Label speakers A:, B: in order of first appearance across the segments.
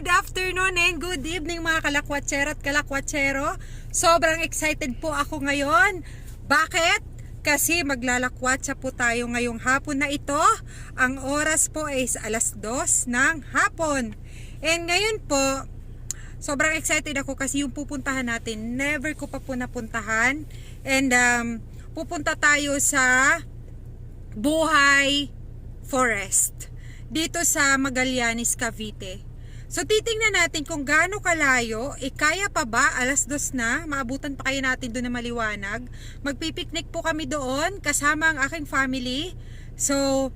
A: good afternoon and good evening mga kalakwatsera at kalakwatsero. Sobrang excited po ako ngayon. Bakit? Kasi maglalakwatsa po tayo ngayong hapon na ito. Ang oras po ay alas 2 ng hapon. And ngayon po, sobrang excited ako kasi yung pupuntahan natin, never ko pa po napuntahan. And pupunta tayo sa Buhay Forest dito sa Magallanes Cavite. So titingnan natin kung gaano kalayo, kaya pa ba alas 2 na, maabutan pa kayo natin doon na maliwanag. Magpipiknik po kami doon kasama ang aking family. So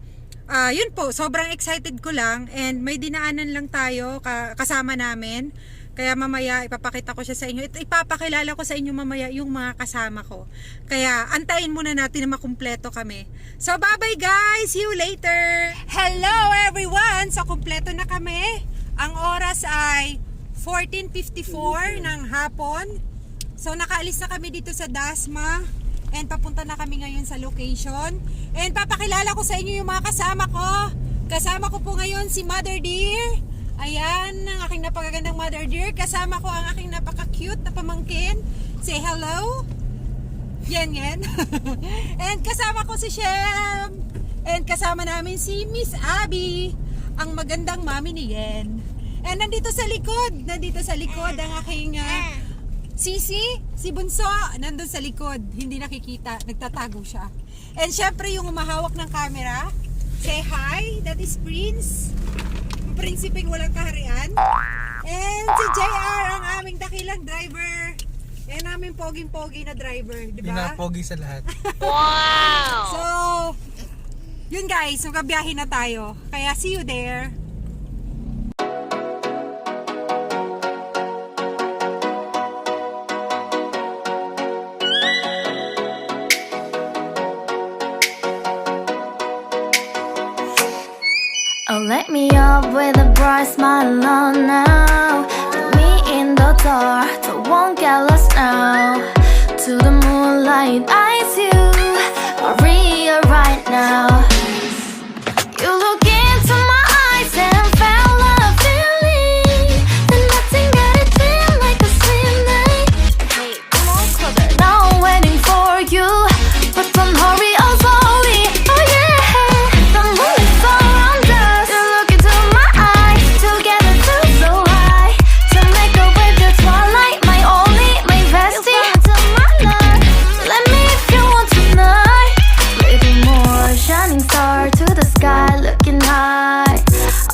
A: yun po, sobrang excited ko lang and may dinaanan lang tayo kasama namin. Kaya mamaya ipapakita ko siya sa inyo. Ipapakilala ko sa inyo mamaya yung mga kasama ko. Kaya antayin muna natin na makumpleto kami. So bye bye guys, see you later. Hello everyone. So kumpleto na kami. Ang oras ay 14:54 ng hapon. So nakaalis na kami dito sa Dasma. And papunta na kami ngayon sa location. And papakilala ko sa inyo yung mga kasama ko. Kasama ko po ngayon si Mother Dear. Ayan, ang aking napakagandang Mother Dear. Kasama ko ang aking napaka-cute na pamangkin. Say hello. Yan. And kasama ko si Shem. And kasama namin si Miss Abby, ang magandang mami ni Yen. And nandito sa likod ang aking Sisi, si Bunso, nandun sa likod. Hindi nakikita, nagtatago siya. And syempre yung umahawak ng camera. Say hi, that is Prince. Prinsipeng walang kaharian. And si JR, ang aming dakilang driver. Yan aming poging-pogi na driver, di ba?
B: Pinapogi sa lahat.
A: Wow! So, yun guys, magbiyahe na tayo. Kaya see you there.
C: Oh, let me up with a bright smile on now. Put me in the dark, so won't get lost now. To the moonlight, eyes you, Maria right now. You look into my eyes and felt a feeling that nothing got it feel like a slim night. Hey, come on closer, now I'm waiting for you, but don't hurry, oh slowly. Oh yeah, the moon is so round us. You look into my eyes, together feel so high. To make a with the twilight, my only, my bestie. You fall into my life, let me if you want tonight. Little more shining star to the sky, looking high.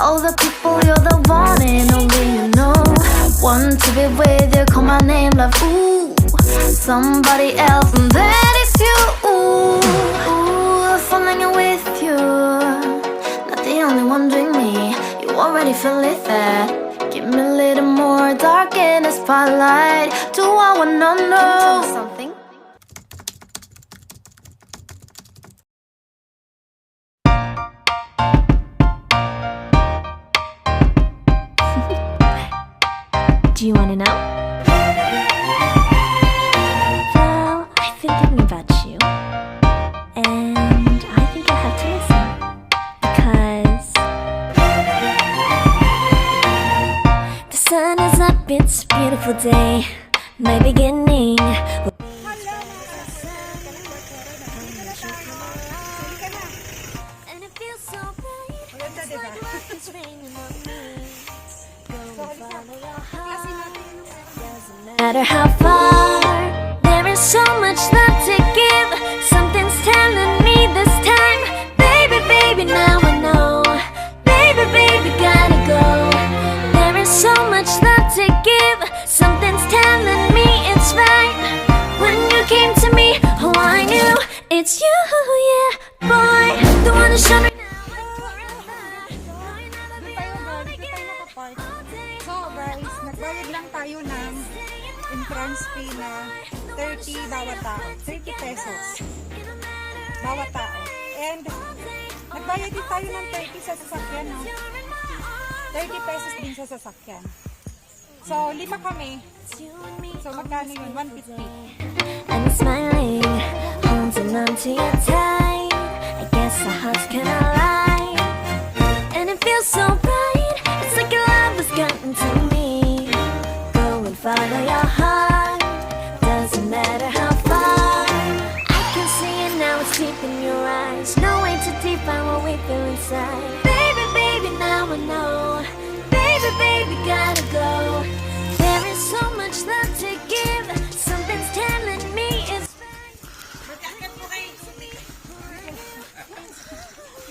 C: All the people, you're the one and only you know. Want to be with you, call my name, love, ooh. Somebody else, and that is you, ooh. Falling in with you, not the only one doing me. You already feel it there. Give me a little more dark in the spotlight. Do I wanna know something? Do you wanna know? Well, I've been thinking about you, and I think I have to listen, because the sun is up, it's a beautiful day, my beginning. And it feels so bright, it's like life is raining on me. Go and follow your heart. Doesn't matter how far, there is so much love to give. Something's telling me this time, baby, baby, now I know. Baby, baby, gotta go. There is so much love to give. Something's telling me it's right. When you came to me, oh, I knew it's you, yeah, boy. The one who showed me.
A: So guys, nagbayad lang tayo ng entrance fee na 30 bawat tao. 30 pesos bawat tao. And nagbayad din tayo ng 30 sa sasakyan, no? 30 pesos din sa sasakyan. So 5 kami. So magkano yun? 150.
C: I'm smiling, holding on to your tight. I guess our hearts can align, and it feels so bright. It's like your love has gotten to inside. Baby, baby, now I know. Baby, baby, gotta go. There is so much love to give. Something's telling me it's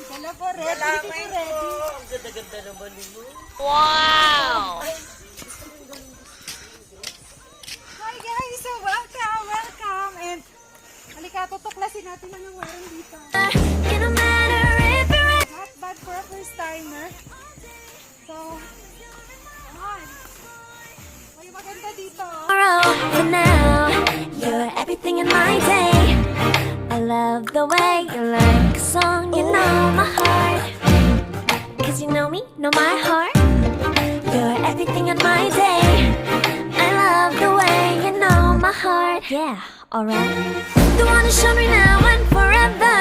A: Dala po, ready.
B: Ang ganda-ganda naman nito.
C: wow.
A: Hi guys! So welcome! And halika, tutuklasin natin ang waran dito.
C: It don't matter if you're
A: Not bad for a first timer. So, come on. May maganda dito.
C: tomorrow. For now, you're everything in my day. I love the way you like a song. You know my heart. Cause you know me, know my heart. You're everything in my day. I love the way you know my heart. Yeah, alright. The one to show me now and forever.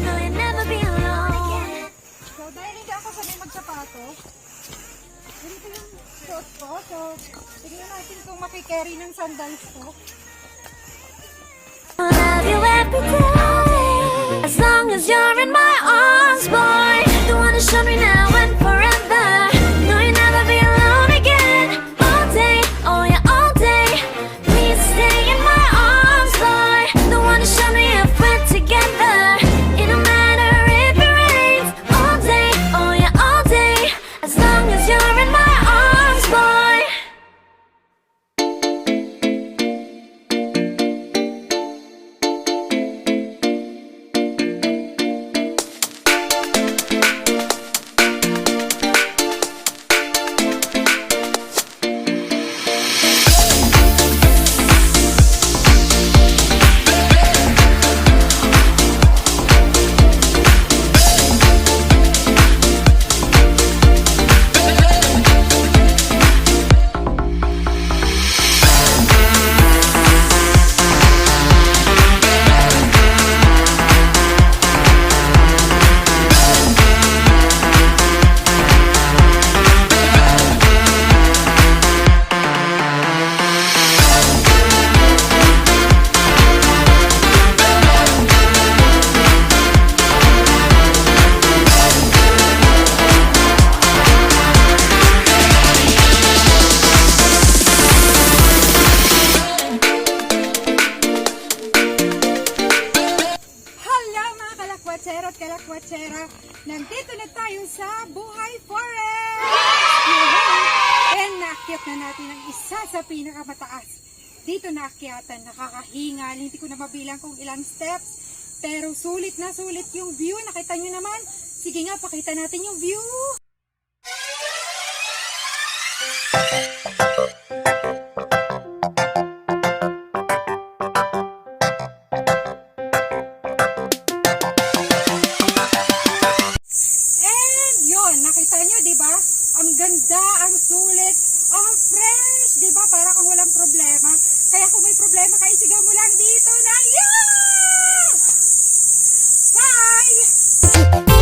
C: No, you'll never be alone again.
A: So, dahil hindi ako sanay magsapatos, ganito yung suot ko. So, tingnan natin kung makikerry ng sandals ko.
C: I love you every day. As long as you're in my arms, boy. The one to show me now and forever. No, you'll never be alone again. All day, oh yeah, all day. Please stay in my arms, boy. The one to show me if we're together. It don't matter if it rains. All day, oh yeah, all day. As long as you're in my arms, boy.
A: Hala mga kalakwatsero't kalakwatsera! Nandito na tayo sa Buhay Forest! And naakyat na natin ang isa sa pinakamataas. Dito naakyatan, nakakahingal. Hindi ko na mabilang kung ilang steps. Pero sulit na sulit yung view. Nakita nyo naman? Sige nga, pakita natin yung view. And yun, nakita nyo, di ba? Ang ganda, ang sulit, ang fresh, di ba? Para kung walang problema. Kaya kung may problema ka, isigaw mo lang dito na, yeah! Bye!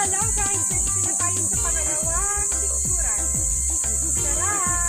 A: hello guys! Nandito na tayo sa pangalawang picturan. Tara!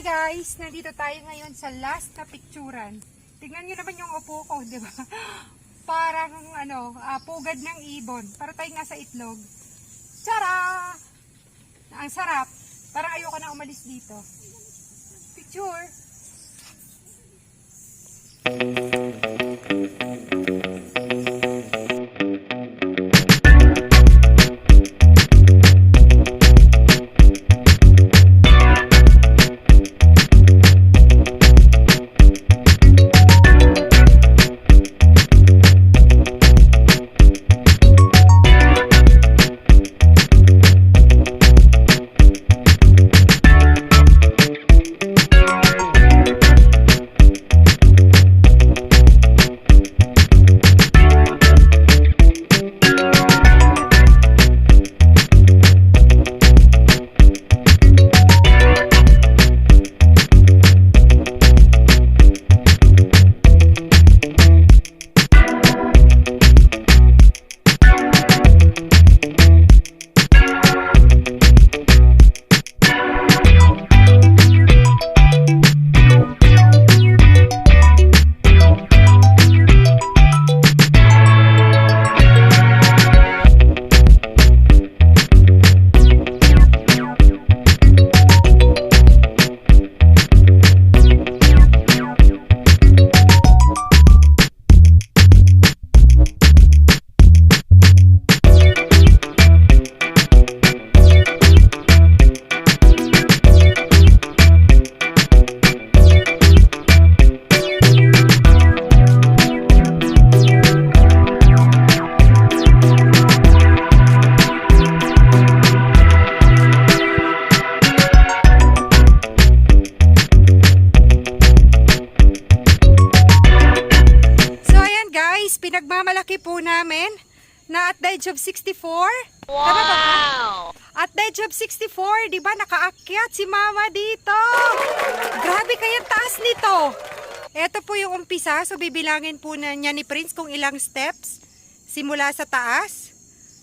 A: guys, nandito tayo ngayon sa last na picturan. Tingnan nyo naman yung upo ko, di ba? Parang pugad ng ibon. Para tayo nga sa itlog. Tara! Ang sarap. Parang ayoko na umalis dito. Picture! na at the age of 64. Tama ba ba? At the age of 64, di ba, nakaakyat si Mama dito. Grabe kaya taas nito. Ito po yung umpisa. So, bibilangin po na niya ni Prince kung ilang steps simula sa taas.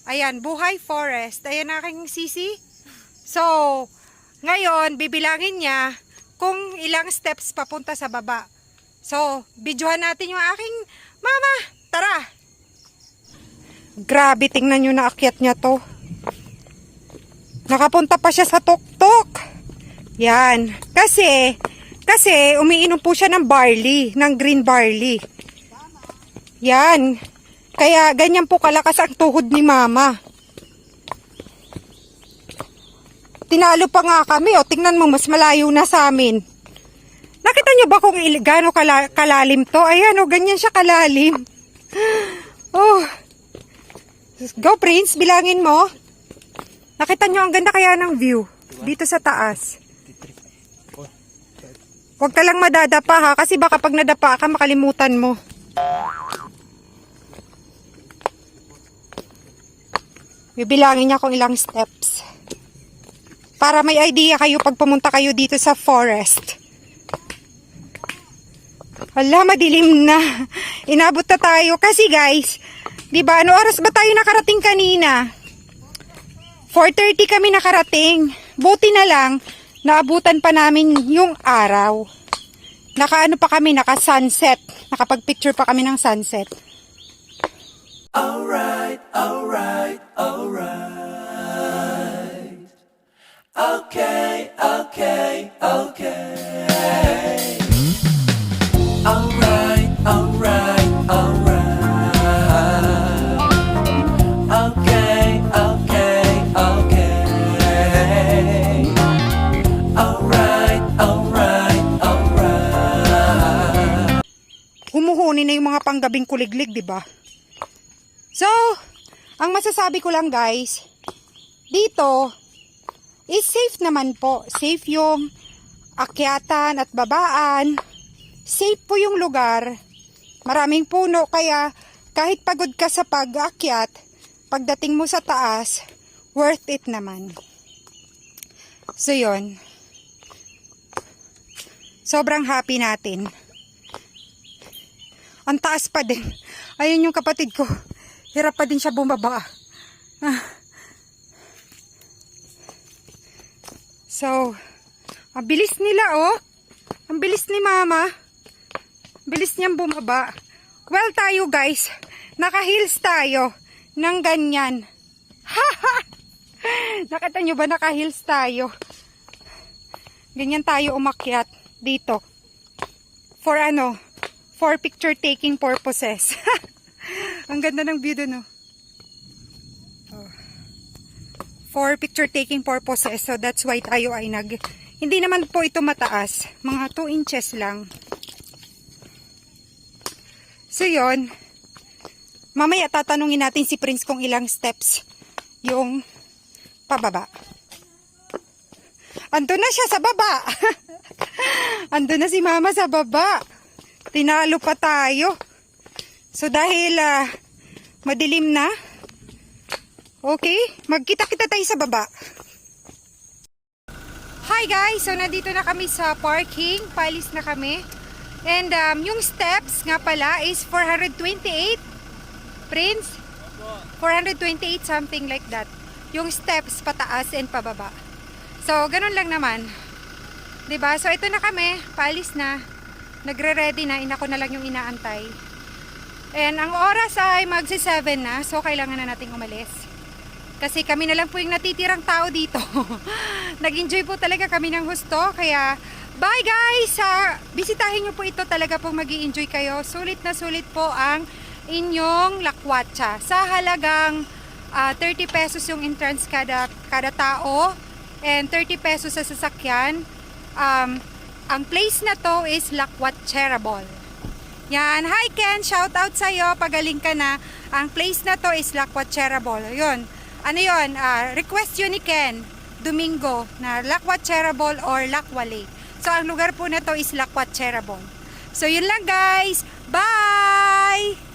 A: Ayan, Buhay Forest. Ayan aking sisi. So, ngayon, bibilangin niya kung ilang steps papunta sa baba. So, videohan natin yung aking Mama. Tara! Grabe, tingnan nyo na akyat niya to. Nakapunta pa siya sa tuktok. Yan. Kasi umiinom po siya ng barley, ng green barley. Yan. Kaya ganyan po kalakas ang tuhod ni Mama. Tinalo pa nga kami. O, tingnan mo, mas malayo na sa amin. Nakita nyo ba kung gaano kalalim to? Ayan, o, ganyan siya kalalim. Oh. Go, Prince, bilangin mo. Nakita nyo, ang ganda kaya ng view dito sa taas. Huwag ka lang madadapa ha, kasi baka pag nadapa ka, makalimutan mo. Bibilangin niya kung ilang steps. Para may idea kayo pag pumunta kayo dito sa forest. Hala, madilim na. Inabot na tayo kasi guys, diba, ano oras ba tayo nakarating kanina? 4:30 kami nakarating. Buti na lang, naabutan pa namin yung araw. Nakaano pa kami, naka-sunset. Nakapag-picture pa kami ng sunset.
D: Alright. Okay. Alright.
A: Humuhuni na yung mga panggabing kuliglig, di ba? So, ang masasabi ko lang guys, dito is safe naman po. Safe yung akyatan at babaan. Safe po yung lugar. Maraming puno, kaya kahit pagod ka sa pag-akyat, pagdating mo sa taas, worth it naman. So, yun. Sobrang happy natin. Ang taas pa din. Ayun yung kapatid ko. Hirap pa din siya bumaba. So, ang bilis nila oh. Ang bilis ni Mama. Bilis niyang bumaba. Well, tayo guys, naka-heels tayo ng ganyan. Nakita nyo ba, naka-heels tayo? Ganyan tayo umakyat dito. For ano? For picture taking purposes. Ang ganda ng view dun, oh. For picture taking purposes. So that's why tayo ay hindi naman po ito mataas. Mga 2 inches lang. So yun. Mamaya tatanungin natin si Prince kung ilang steps yung pababa. Andun na siya sa baba. Andun na si Mama sa baba. Tinalo pa tayo. So dahil madilim na, okay, magkita-kita tayo sa baba. Hi guys, so nandito na kami sa parking, paalis na kami. And yung steps nga pala is 428. Prince? 428, something like that. Yung steps pataas and pababa. So ganun lang naman. 'Di ba? So ito na kami, paalis na. Nagre-ready na, inako na lang yung inaantay. And ang oras ay magsi-7 na, so kailangan na nating umalis. Kasi kami na lang po yung natitirang tao dito. Nag-enjoy po talaga kami ng husto, kaya bye guys! Bisitahin nyo po ito, talaga po mag-i-enjoy kayo. Sulit na sulit po ang inyong lakwatsa. Sa halagang 30 pesos yung entrance kada tao, and 30 pesos sa sasakyan. Ang place na to is Lakwatserable. Yan. Hi Ken, shout out sa'yo. Pagaling ka na. Ang place na to is Lakwatserable. Yun. Ano yun? Request yun ni Ken Domingo na Lakwatserable or Lakwale. So ang lugar po na to is Lakwatserable. So yun lang guys. Bye!